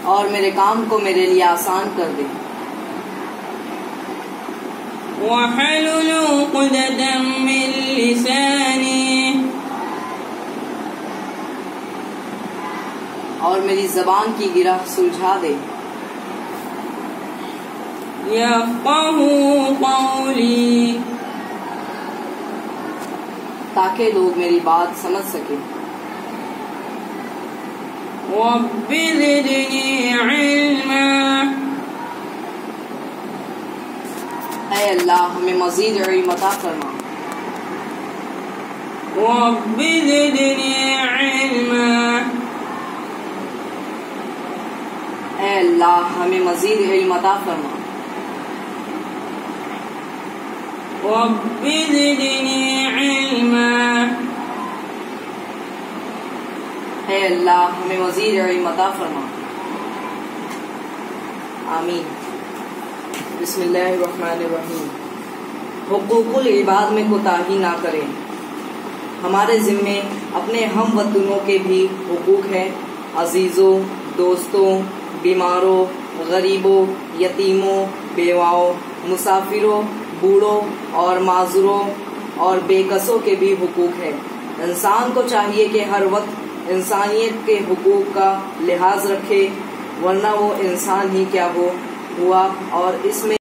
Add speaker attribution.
Speaker 1: اور میرے کام کو میرے لیے آسان کر دے.
Speaker 2: وَحَلُلْ عُقْدَةً مِّن لِّسَانِي
Speaker 1: اور میری زبان کی گرہ سلجھا دے.
Speaker 2: يَفْقَهُوا قَوْلِي
Speaker 1: تاکہ لوگ میری بات سمجھ سکیں.
Speaker 2: رَبِّ زِدْنِي عِلْمًا
Speaker 1: اے اللہ ہمیں مزید علم عطا فرما.
Speaker 2: رَبِّ زِدْنِي عِلْمًا
Speaker 1: اے اللہ ہمیں مزید علم عطا فرما.
Speaker 2: رَبِّ زِدْنِي عِلْمًا
Speaker 1: اے اللہ ہمیں مزید علم عطا فرما. آمین. بسم اللہ الرحمن الرحیم. حقوق العباد میں کوتاہی نہ کریں. ہمارے ذمے اپنے ہم وطنوں کے بھی حقوق ہیں. عزیزوں، دوستوں، بیماروں، غریبوں، یتیموں، بیواؤں، مسافروں، بوڑھوں اور معذوروں اور بے کسوں کے بھی حقوق ہیں. انسان کو چاہیے کہ ہر وقت انسانیت کے حقوق کا لحاظ رکھے، ورنہ وہ انسان ہی کیا ہوا. اور اس میں